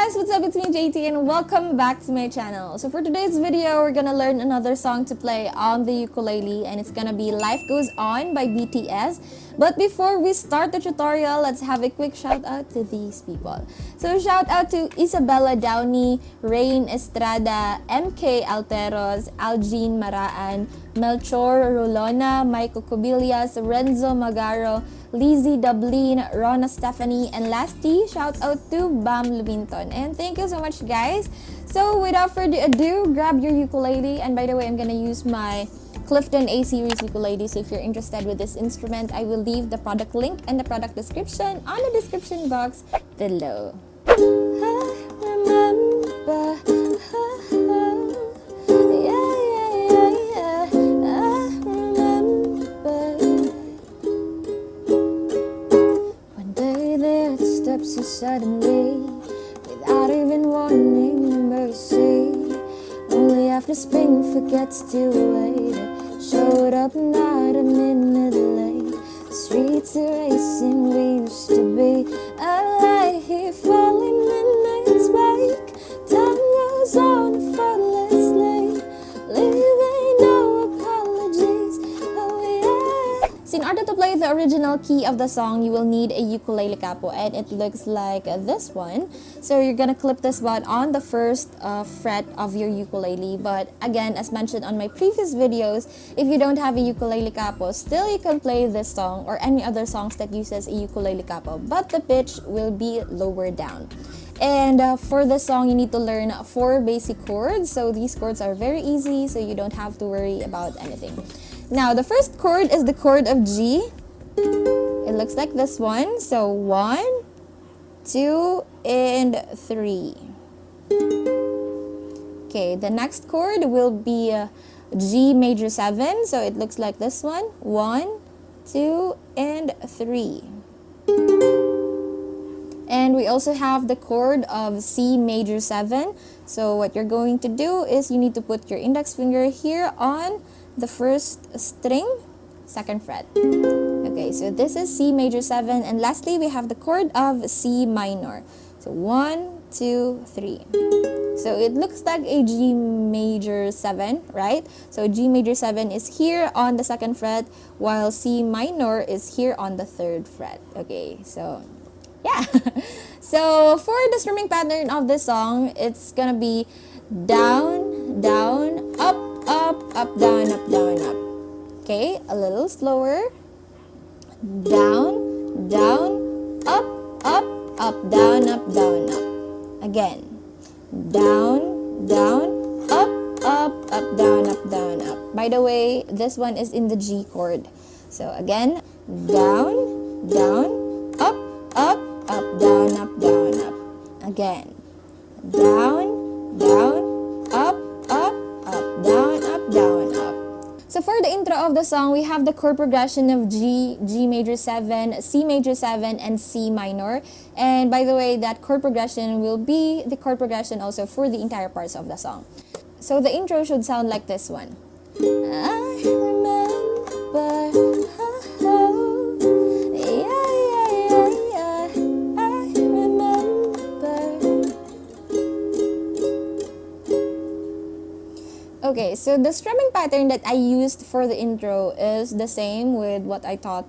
guys, what's up? It's me Jaytee and welcome back to my channel. So for today's video, we're gonna learn another song to play on the ukulele, and it's gonna be Life Goes On by BTS. But before we start the tutorial, let's have a quick shout out to these people. So shout out to Isabella Downey, Rain Estrada, MK Alteros, Algene Maraan, Melchor Rolona, Michael Cobillas, Renzo Magaro, Lizzie Dublin, Rona Stephanie, and lastly, shout out to Bam Luminton. And thank you so much, guys. So without further ado, grab your ukulele. And by the way, I'm gonna use my Clifton A series ukulele. So if you're interested with this instrument, I will leave the product link and the product description on the description box below. I remember. So suddenly, without even warning, mercy. Only after spring forgets to wait, showed up not a minute late. The streets are racing, we used to be alive here, falling midnight's wake. Time goes on effortlessly, leaving no apologies. Oh yeah. So in order to play the original key of the song, you will need a ukulele capo, and it looks like this one. So you're gonna clip this one on the first fret of your ukulele. But again, as mentioned on my previous videos, if you don't have a ukulele capo, still you can play this song or any other songs that uses a ukulele capo, but the pitch will be lower down. And for the song, you need to learn 4 basic chords. So these chords are very easy, so you don't have to worry about anything. Now, the first chord is the chord of G. It looks like this one. So 1, 2, and 3. Okay, the next chord will be G major 7. So it looks like this one. 1, 2, and 3. And we also have the chord of C major 7. So what you're going to do is you need to put your index finger here on the first string, 2nd fret. Okay, so this is C major 7. And lastly, we have the chord of C minor. So 1, 2, 3. So it looks like a G major 7, right? So G major 7 is here on the 2nd fret, while C minor is here on the 3rd fret. Okay, so yeah. So for the strumming pattern of this song, it's gonna be down, down, up, up, down, up. Okay, a little slower. Down, down, up, down, up. Again. Down, down, up, down, up. By the way, this one is in the G chord. So again, down, down, up, down, up. Again. Down, down, up, down, up. So for the intro of the song, we have the chord progression of G, G major 7, C major 7, and C minor. And by the way, that chord progression will be the chord progression also for the entire parts of the song. So the intro should sound like this one. I remember. Okay, so the strumming pattern that I used for the intro is the same with what I taught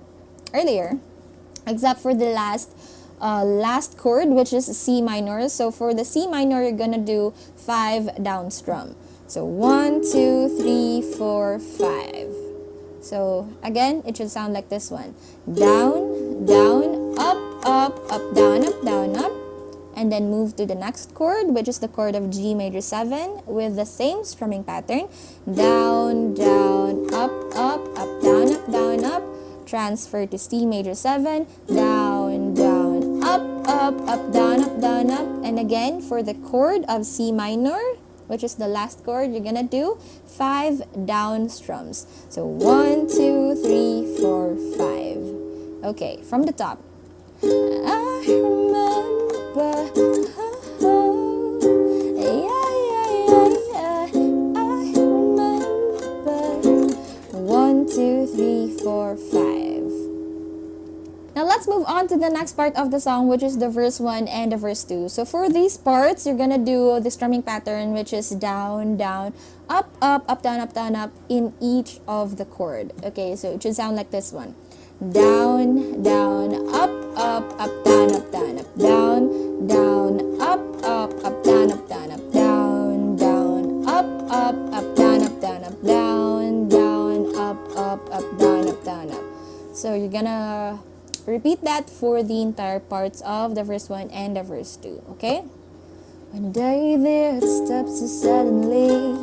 earlier, except for the last chord, which is C minor. So for the C minor, you're gonna do 5 down strum. So 1, 2, 3, 4, 5. So again, it should sound like this one. Down, down, up, down, up. And then move to the next chord, which is the chord of G major 7 with the same strumming pattern. Down, down, up, down, up. Transfer to C major 7. Down, down, up, down, up. And again, for the chord of C minor, which is the last chord, you're gonna do 5 down strums. So 1, 2, 3, 4, 5. Okay, from the top. I remember. I remember. 1, 2, 3, 4, 5. Now let's move on to to the next part of the song, which is the verse 1 and the verse 2. So for these parts, you're gonna do the strumming pattern, which is down, down, up, up, down, up in each of the chord. Okay, so it should sound like this one. Down, down, up, down, up, down, up, down, down, up, down, up, down, up, down, down, up, down, up, down, up, down, down, up, down, up, down, up. So you're gonna repeat that for the entire parts of the verse 1 and the verse 2, okay? One day there steps so suddenly,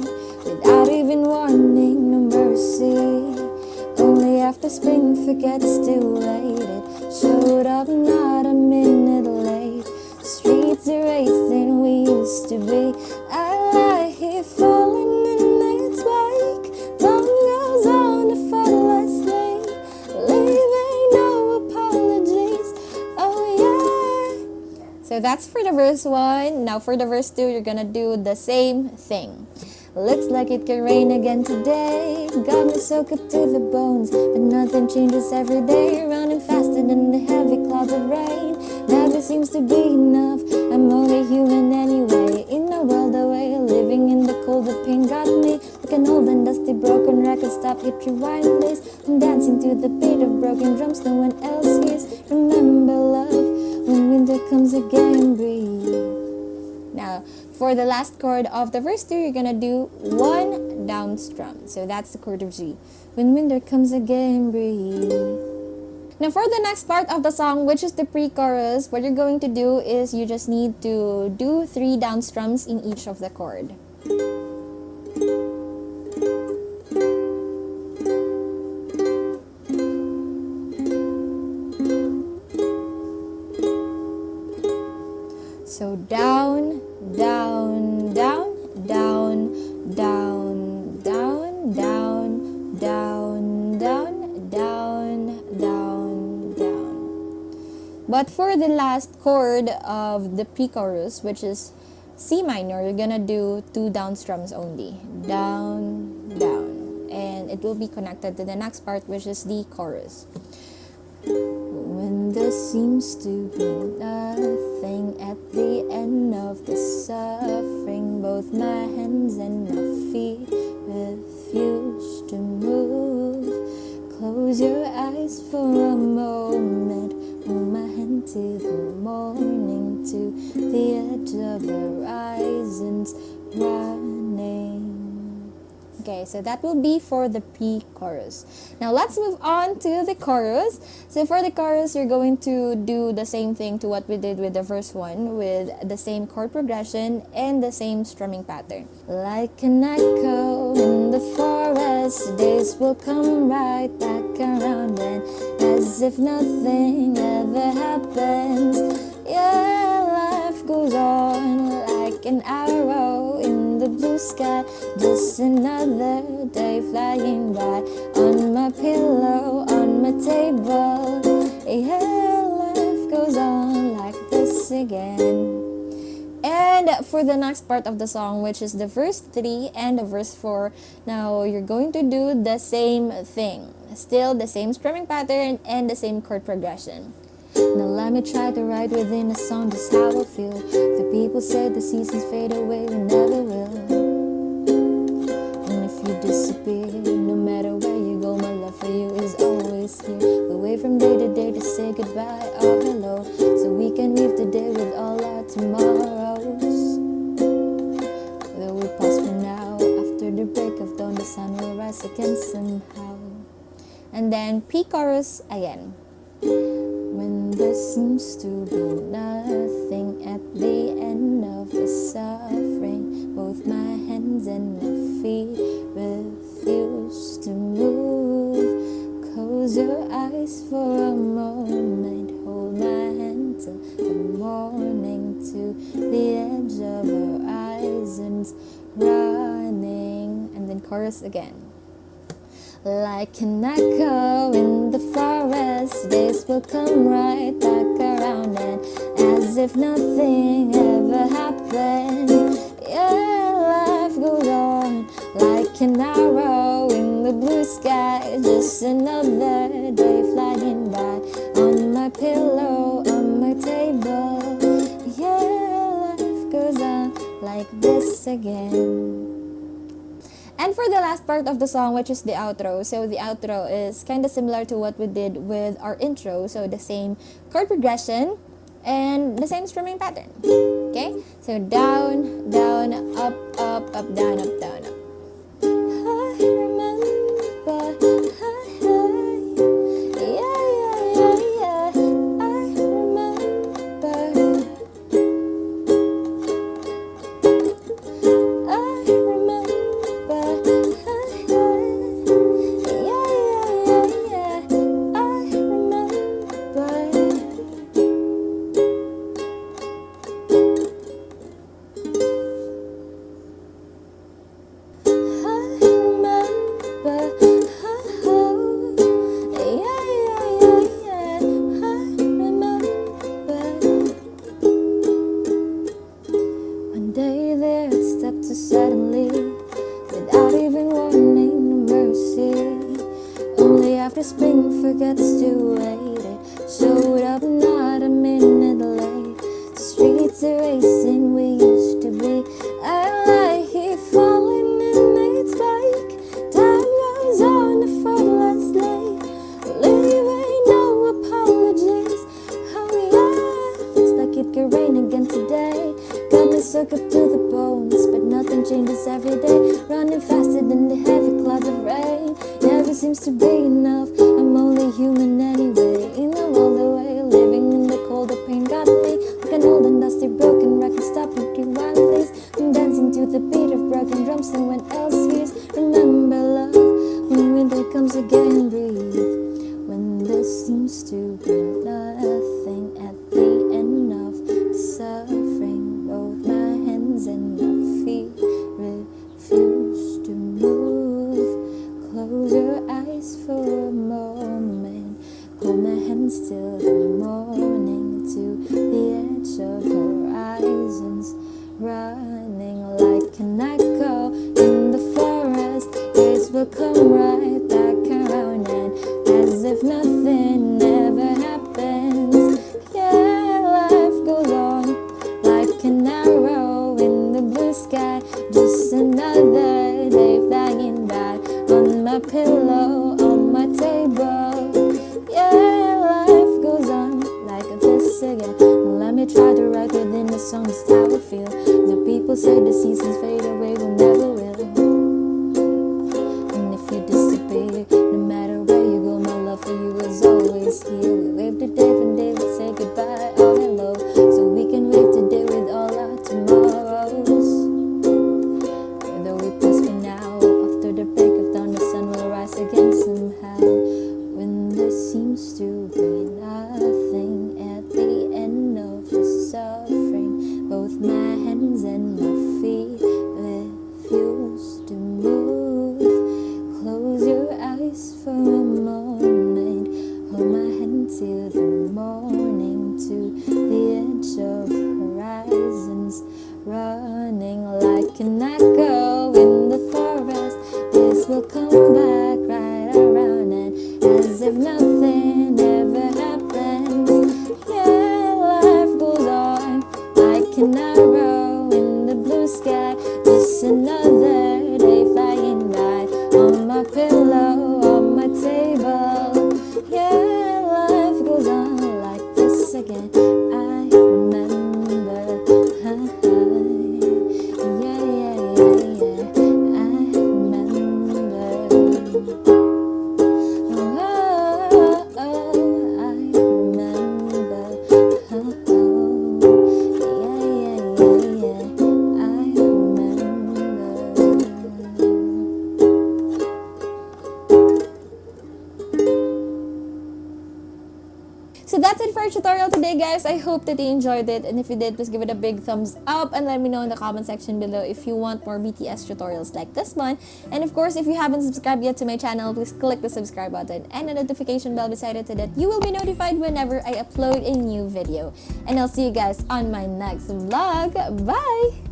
without even warning, no mercy. Only after spring forgets to wait, it showed up not a minute late. Streets are racing, we used to be. I lie here falling in its wake. Time goes on effortlessly, leaving no apologies. Oh yeah. So that's for the verse 1. Now for the verse 2, you're gonna do the same thing. Looks like it could rain again today. Got me soaked up to the bones, but nothing changes every day. Running faster than the heavy clouds of rain. Never seems to be enough. I'm only human anyway. In a world away, living in the cold, the pain got me. Like an old and dusty broken record. Stop, hit rewind, please. I'm dancing to the beat of broken drums. No one else hears. Remember love when winter comes again. Breathe. Now, for the last chord of the verse 2, you're gonna do 1 down strum. So that's the chord of G. When winter comes again, breathe. Now for the next part of the song, which is the pre-chorus, what you're going to do is you just need to do 3 down strums in each of the chord. So down, down, down, down, down, down, down, down, down, down, down, down. But for the last chord of the pre-chorus, which is C minor, you're gonna do 2 down strums only. Down, down. And it will be connected to the next part, which is the chorus. When there seems to be nothing at the end of the suffering, both my hands and my feet refuse to move. Close your eyes for a moment, hold my hand to the morning, to the edge of horizons running. Okay, so that will be for the pre-chorus. Now let's move on to the chorus. So for the chorus, you're going to do the same thing to what we did with the verse 1, with the same chord progression and the same strumming pattern. Like an echo in the forest, days will come right back around, and as if nothing ever happens, yeah, life goes on like an arrow in the blue sky. Just another day flying by, on my pillow, on my table. Yeah, life goes on like this again. And for the next part of the song, which is the verse 3 and the verse 4, now you're going to do the same thing. Still the same strumming pattern and the same chord progression. Now let me try to write within a song just how I feel. The people say the seasons fade away, we never will. And if you disappear, no matter where you go, my love for you is always here. We'll wait from day to day to say goodbye or hello, so we can weave the day with all our tomorrows. Though we pause for now, after the break of dawn, the sun will rise again somehow. And then pre-chorus again. When there seems to be nothing at the end of the suffering, both my hands and my feet refuse to move. Close your eyes for a moment, hold my hand till the morning, to the edge of horizons running. And then chorus again. Like an echo in the forest, days will come right back around, and as if nothing ever happened, yeah, life goes on like an arrow in the blue sky. Just another day flying by, on my pillow, like this again. And for the last part of the song, which is the outro, so the outro is kind of similar to what we did with our intro, so the same chord progression and the same strumming pattern. Okay, so down, down, up, up, up, down, up, down, up. I remember, spring forgets to wait. It showed up not a minute late. Streets are racing, we used to be. I like falling in its wake. Time goes on effortlessly, leaving no apologies. Oh yeah, looks like it could rain again today. Got me soaked up to the bones, but nothing changes every day. Running faster than the heavy clouds of rain. Never seems to be enough. I'm only human anyway. In the world away, living in the cold, the pain got me. Like an old and dusty broken record. Stop and rewind, please. I'm dancing to the beat of broken drums. No one else hears. Remember love, when winter comes again, breathe. When there seems to be nothing at the end of the suffering, both my hands and my feet refuse to move. Close your eyes for a moment. Hold my hands till the morning, to the edge of horizons, running like an echo in the forest. Days will come right back around, and as if nothing ever happens. Yeah, life goes on like an arrow in the blue sky. Just another day flying by. On my pillow, on my table. Yeah, life goes on like this again. Let me try to write within the song, just how I feel. The people say the seasons fade away, we never will. And if you disappear, no matter where you go, my love for you is always here. We wave today when they will say goodbye or hello, so we can wave today with all our tomorrows. Whether we pause for now, after the break of dawn, the sun will rise again somehow. When there seems to be nothing at the end of the suffering, both my hands and my feet refuse to move. Close your eyes for a moment. Hold my hand till the morning, to the edge of horizons, running like an echo in the forest. This will come back right around, and as if nothing ever happens. Yeah, life goes on like an arrow in the blue sky. Just another day flying by. On my pillow, on my table. Yeah, life goes on like this again. I remember. Yeah, yeah, yeah, yeah. I remember. Oh, oh, oh, I remember. Oh, oh. Yeah, yeah, yeah, yeah. I remember. So that's it for our tutorial today, guys. I hope that you enjoyed it, and if you did, please give it a big thumbs up and let me know in the comment section below if you want more BTS tutorials like this one. And of course, if you haven't subscribed yet to my channel, please click the subscribe button and the notification bell beside it so that you will be notified whenever I upload a new video. And I'll see you guys on my next vlog. Bye!